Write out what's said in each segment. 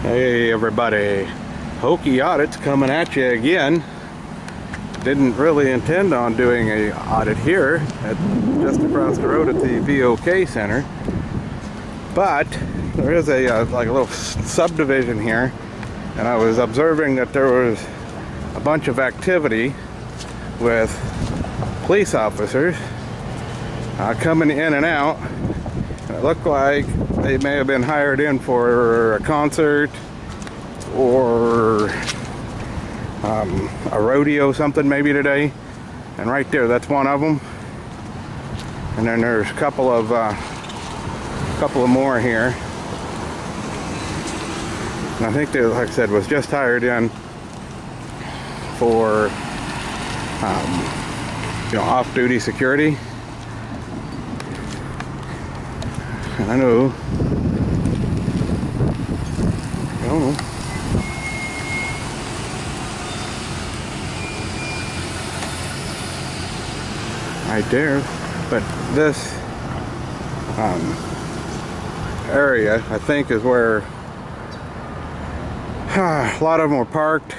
Hey everybody, Hokey Audit's coming at you again. Didn't really intend on doing a audit here just across the road at the BOK Center, but there is a like a little subdivision here, and I was observing that there was a bunch of activity with police officers coming in and out. It looked like they may have been hired in for a concert or a rodeo, something maybe today. And right there, that's one of them. And then there's a couple of more here. And I think they, like I said, was just hired in for off-duty security. And I know. Right there, but this area, I think, is where a lot of them were parked.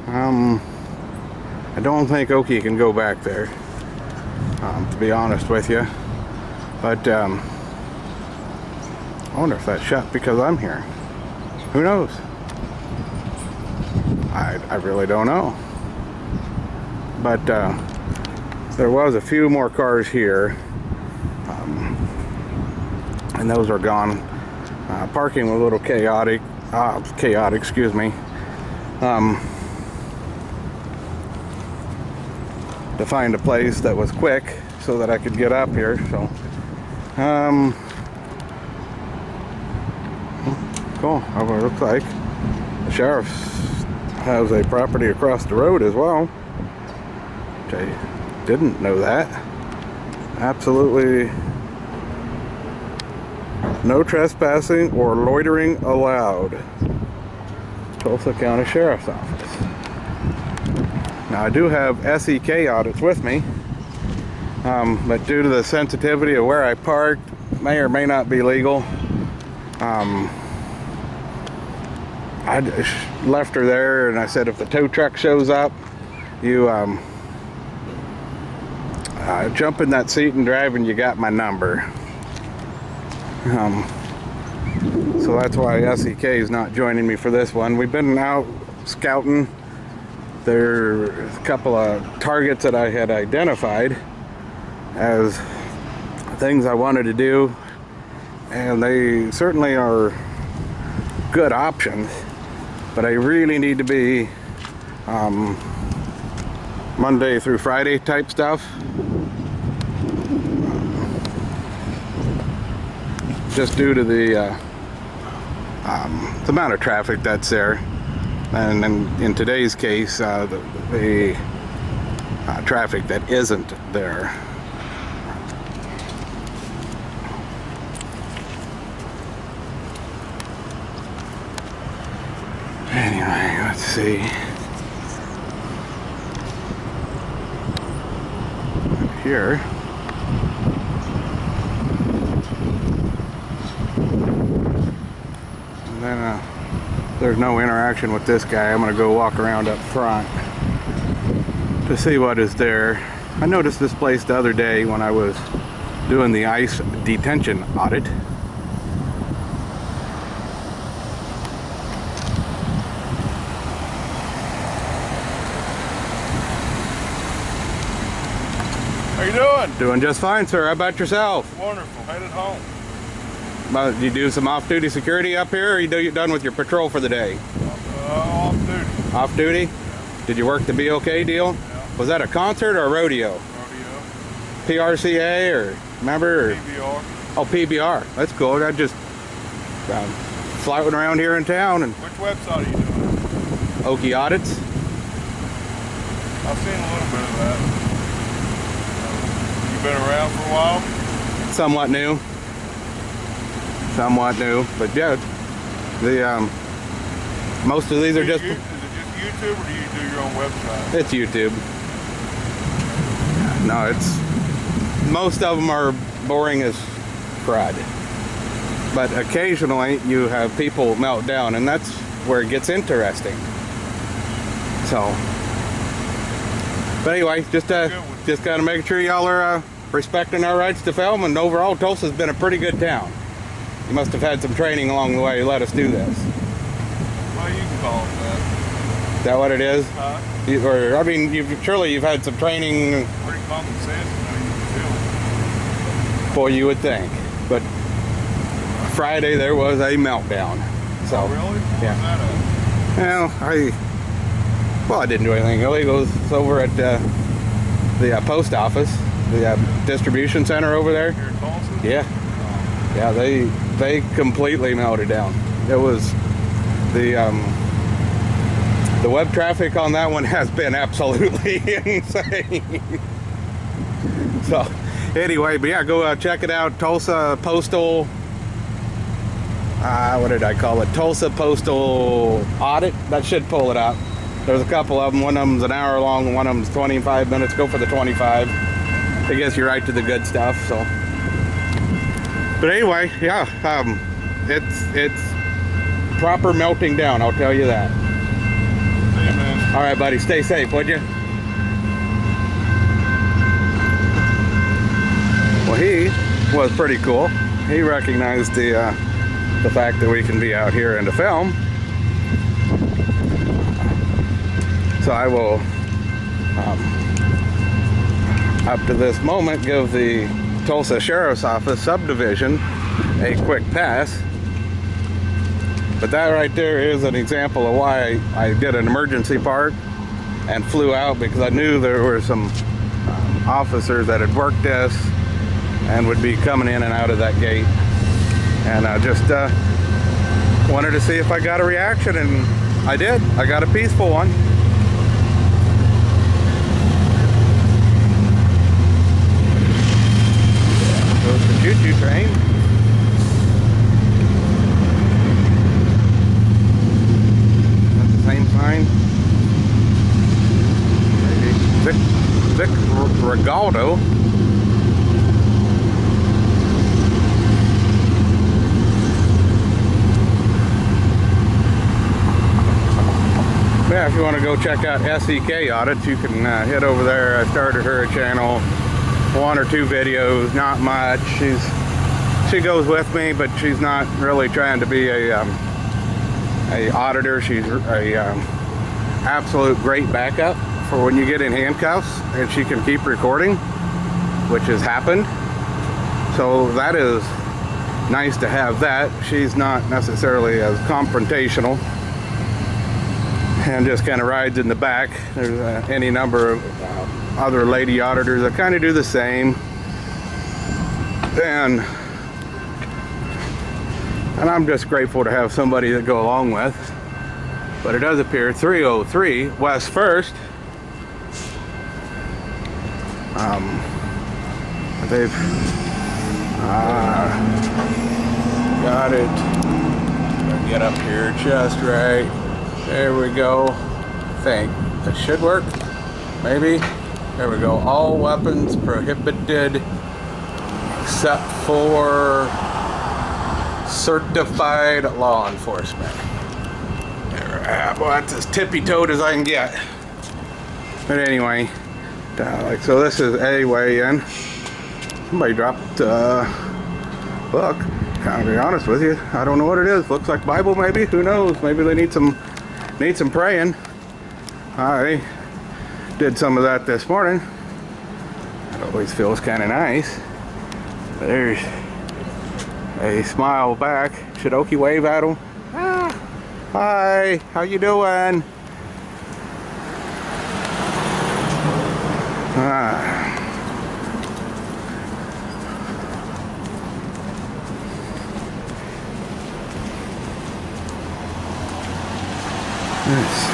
I don't think Okie can go back there, to be honest with you. But I wonder if that's shut because I'm here. Who knows? I really don't know. But there was a few more cars here, and those are gone. Parking was a little chaotic, excuse me. To find a place that was quick so that I could get up here. So cool. How it looks like the sheriff has a property across the road as well, which I didn't know that. Absolutely no trespassing or loitering allowed. Tulsa County Sheriff's Office. Now I do have SEK audits with me, but due to the sensitivity of where I parked, may or may not be legal. I left her there and I said, if the tow truck shows up, you jump in that seat and drive and you got my number. So that's why SEK is not joining me for this one. We've been out scouting. There's a couple of targets that I had identified as things I wanted to do, and they certainly are good options, but I really need to be Monday through Friday type stuff, just due to the amount of traffic that's there. And in today's case, the traffic that isn't there. Anyway, let's see. Here. And then there's no interaction with this guy. I'm going to go walk around up front to see what is there. I noticed this place the other day when I was doing the ICE detention audit. How you doing? Doing just fine, sir. How about yourself? Wonderful. Headed home. You do some off-duty security up here, or you done with your patrol for the day? Off duty. Off duty? Yeah. Did you work the BOK deal? Yeah. Was that a concert or a rodeo? Rodeo. PRCA or remember? Or? PBR. Oh, PBR. That's cool. I just flouting around here in town. And Which website are you doing? Hokey Audits. I've seen a little bit of that. You been around for a while? Somewhat new. Somewhat new, but yeah, the most of these are just. Is it just YouTube, or do you do your own website? It's YouTube. No, it's most of them are boring as crud. but occasionally you have people melt down, and that's where it gets interesting. So, but anyway, just gotta make sure y'all are respecting our rights to film, and overall Tulsa's been a pretty good town. You must have had some training along the way to let us do this. Well, you can call it that. Is that what it is? Or, I mean, surely you've had some training. Pretty common sense, you know, you can feel it. Boy, you would think. But Friday there was a meltdown. So, oh, really? Yeah. What was that Well, I didn't do anything illegal. It's over at the post office, the distribution center over there. Here in Tulsa? Yeah. Yeah, they completely melted down. It was the web traffic on that one has been absolutely insane. So anyway, but yeah, go check it out. Tulsa Postal, what did I call it? Tulsa Postal Audit. That should pull it up. There's a couple of them. One of them's an hour long, one of them's 25 minutes. Go for the 25. It gets you right to the good stuff. So, but anyway, yeah, it's proper melting down, I'll tell you that. Amen. All right, buddy, stay safe, would you? Well, he was pretty cool. He recognized the fact that we can be out here and to film. So I will, up to this moment, give the Tulsa Sheriff's Office subdivision a quick pass. But that right there is an example of why I did an emergency part and flew out, because I knew there were some officers that had worked this and would be coming in and out of that gate. And I just wanted to see if I got a reaction, and I did. I got a peaceful one. Goes the choo-choo train. Same sign. Maybe Vic Regaldo. Yeah, if you want to go check out SEK Audits, you can head over there. I started her a channel, 1 or 2 videos, not much. She goes with me, but she's not really trying to be a auditor. She's a absolute great backup for when you get in handcuffs, and she can keep recording, which has happened. So that is nice to have that. She's not necessarily as confrontational and just kind of rides in the back. There's any number of other lady auditors that kind of do the same. And I'm just grateful to have somebody to go along with. But it does appear 303 West 1st. They've got it. Get up here just right. There we go. I think that should work. Maybe. There we go. All weapons prohibited except for certified law enforcement. Well, that's as tippy-toed as I can get. But anyway, like, so this is a way in. Somebody dropped a book. Kind of be honest with you, I don't know what it is. Looks like Bible, maybe. Who knows? Maybe they need some praying. I did some of that this morning. It always feels kind of nice. There's a smile back. Should Okie wave at him? Ah, hi, how you doing? Let's see.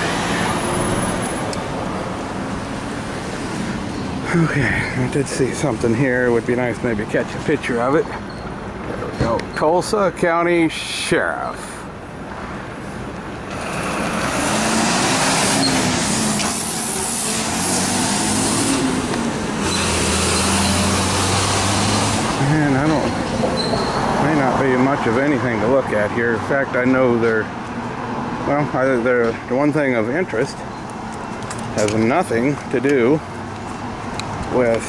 Okay, I did see something here. It would be nice maybe catch a picture of it. There we go. Tulsa County Sheriff. And I not be much of anything to look at here. In fact, I know the one thing of interest has nothing to do with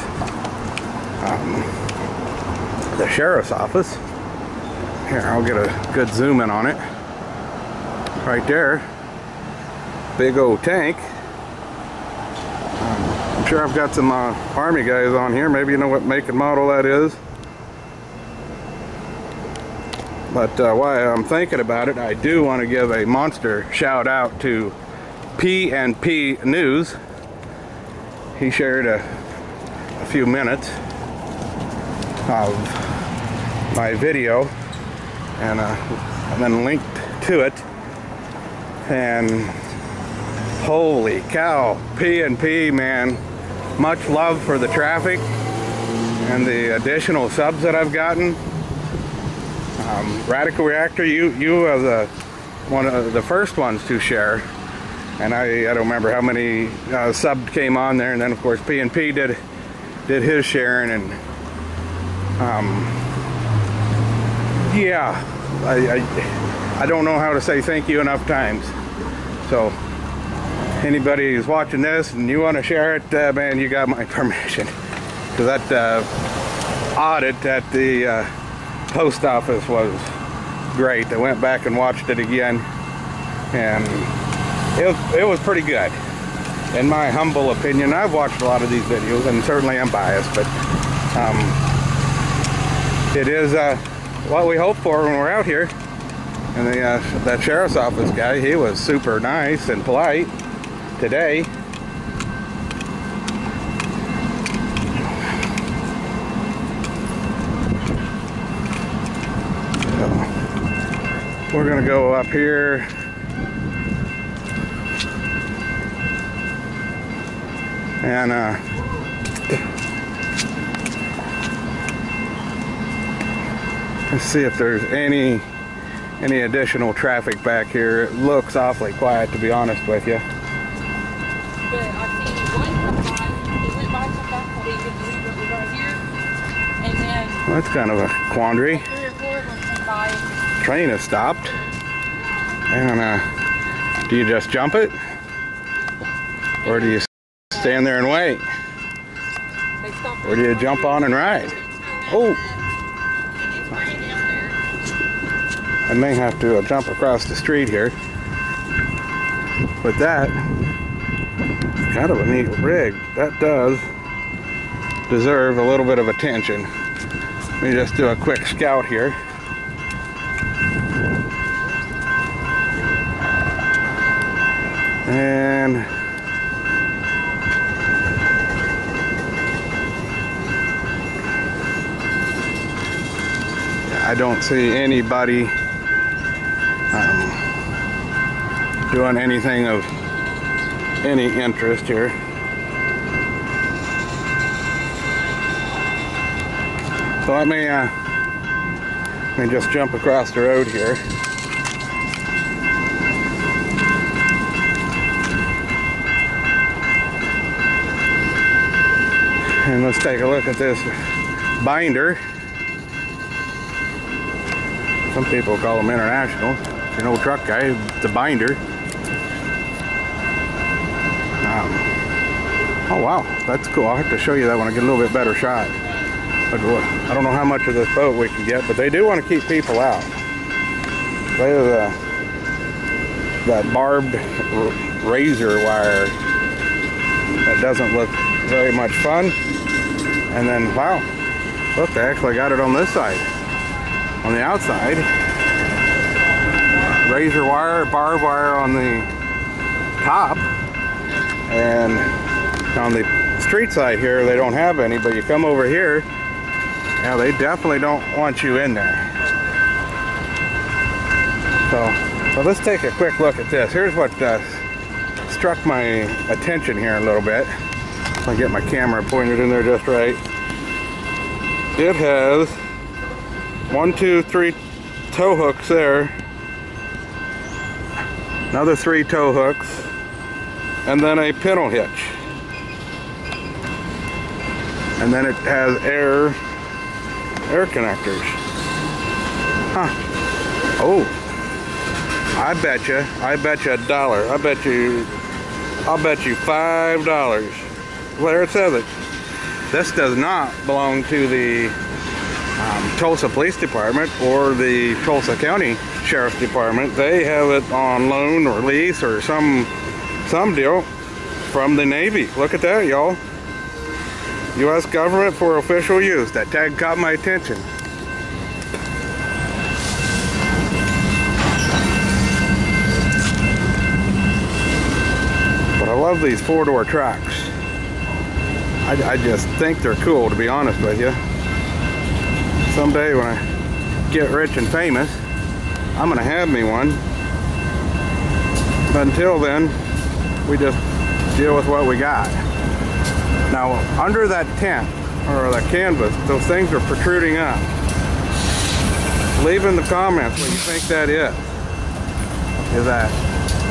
the sheriff's office. Here, I'll get a good zoom in on it. Right there, big old tank. I'm sure I've got some Army guys on here. Maybe you know what make and model that is. But while I'm thinking about it, I do want to give a monster shout out to P&P News. He shared a few minutes of my video and then linked to it. And holy cow, P&P, man, much love for the traffic and the additional subs that I've gotten. Radical Reactor, you are one of the first ones to share, and I don't remember how many subs came on there, and then of course P&P did his sharing, and yeah, I don't know how to say thank you enough times. So anybody who's watching this and you want to share it, man, you got my permission, because that audit at the post office was great. I went back and watched it again, and it was pretty good, in my humble opinion. I've watched a lot of these videos, and certainly I'm biased, but it is what we hope for when we're out here. And that sheriff's office guy, he was super nice and polite today. We're gonna go up here and let's see if there's any additional traffic back here. It looks awfully quiet, to be honest with you. But I've seen one come by. He went by some back, but he didn't leave it right here. And then Well, that's kind of a quandary. 3 or 4 of them came by. Train has stopped. And do you just jump it? Or do you stand there and wait? They stopped. Or do you jump on and ride? Oh! I may have to jump across the street here. But that, kind of a neat rig. That does deserve a little bit of attention. Let me just do a quick scout here. And I don't see anybody doing anything of any interest here. So let me just jump across the road here. And let's take a look at this binder. Some people call them international. If you're an old truck guy, it's a binder. Oh wow, that's cool. I'll have to show you that when I get a little bit better shot. But I don't know how much of this boat we can get, but they do want to keep people out. There's that barbed razor wire that doesn't look very much fun. And then, wow, look, they actually got it on this side. On the outside, razor wire, barbed wire on the top, and on the street side here they don't have any, but you come over here, now they definitely don't want you in there. So let's take a quick look at this. Here's what struck my attention here a little bit. I'll get my camera pointed in there just right. It has 1, 2, 3 tow hooks there, another 3 tow hooks, and then a pintle hitch. And then it has air connectors. Huh. Oh. I bet you $1. I'll bet you $5. There it says it. This does not belong to the Tulsa Police Department or the Tulsa County Sheriff's Department. They have it on loan or lease or some deal from the Navy. Look at that, y'all. U.S. government for official use. That tag caught my attention. But I love these four-door trucks. I just think they're cool, to be honest with you. Someday when I get rich and famous, I'm gonna have me one. But until then, we just deal with what we got. Now, under that tent, or that canvas, those things are protruding up. Leave in the comments what you think that is. Is that,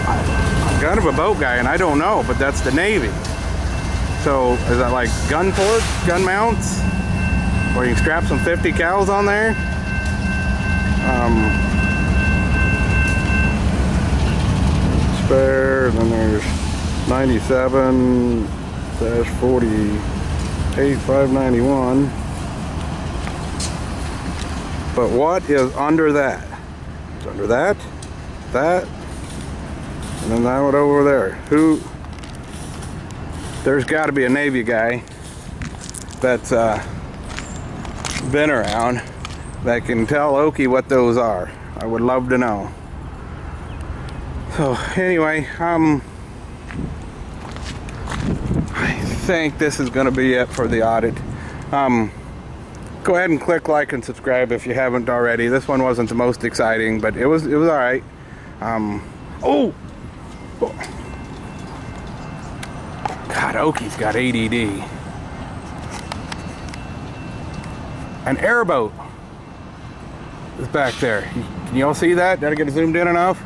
I'm kind of a boat guy and I don't know, but that's the Navy. So, is that like gun ports, gun mounts? Where you can strap some 50 cals on there? Spare, then there's 97-48-591. But what is under that? It's under that, and then that one over there. There's got to be a Navy guy that's been around that can tell Okie what those are. I would love to know. So anyway, I think this is going to be it for the audit. Go ahead and click like and subscribe if you haven't already. This one wasn't the most exciting, but it was all right. Oh! God, Okie's got ADD. An airboat is back there. Can you all see that? Did I get it zoomed in enough?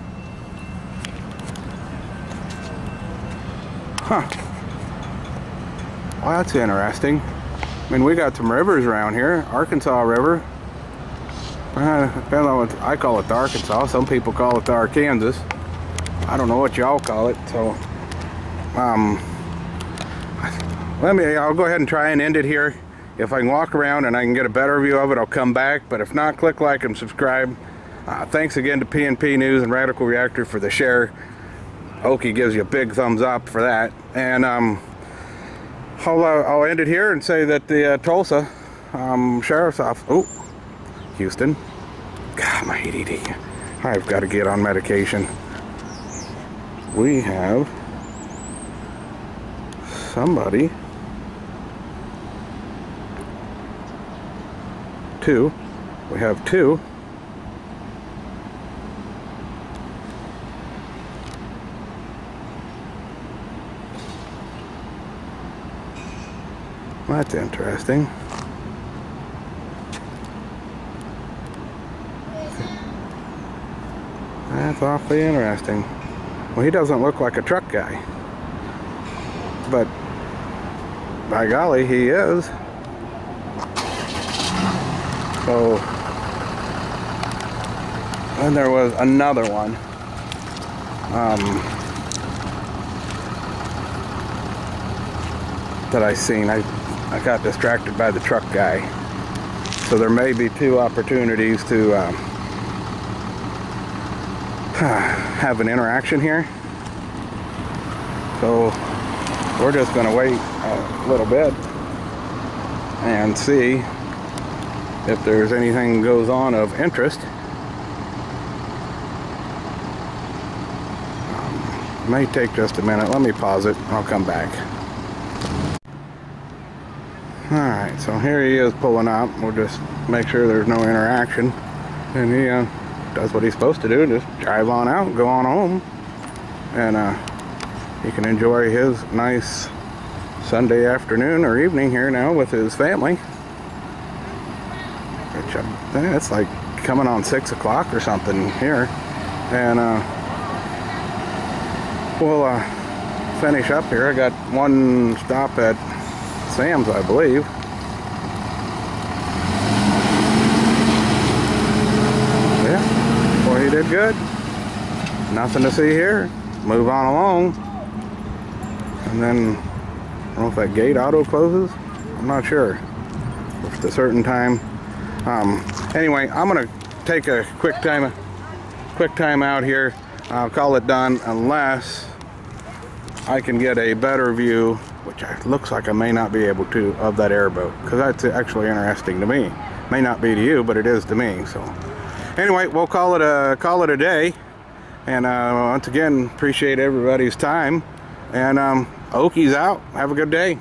Huh. Well, that's interesting. I mean, we got some rivers around here. Arkansas River. Depends on what I call it, the Arkansas. Some people call it the Arkansas. I don't know what y'all call it. So, I'll go ahead and try and end it here. If I can walk around and I can get a better view of it, I'll come back. But if not, click like and subscribe. Thanks again to PNP News and Radical Reactor for the share. Okie gives you a big thumbs up for that. And I'll end it here and say that the Tulsa Sheriff's Office. Oh, Houston. God, my ADD. I've got to get on medication. We have somebody. We have two. That's interesting. That's awfully interesting. Well, he doesn't look like a truck guy, but by golly, he is. So, and there was another one. That I seen. I got distracted by the truck guy. So there may be two opportunities to have an interaction here. So we're just going to wait a little bit and see if there's anything goes on of interest. May take just a minute. Let me pause it. I'll come back. Alright, so here he is pulling up. We'll just make sure there's no interaction. And he does what he's supposed to do. Just drive on out and go on home. And he can enjoy his nice Sunday afternoon or evening here now with his family. Which it's like coming on 6 o'clock or something here. And we'll finish up here. I got one stop at Sam's, I believe. did good. Nothing to see here. Move on along. And then, I don't know if that gate auto closes. I'm not sure. It's a certain time. Anyway, I'm gonna take a quick time out here. I'll call it done unless I can get a better view, which looks like I may not be able to, of that airboat, because that's actually interesting to me. May not be to you, but it is to me. So anyway, we'll call it a day. And once again, appreciate everybody's time. And Oki's out. Have a good day.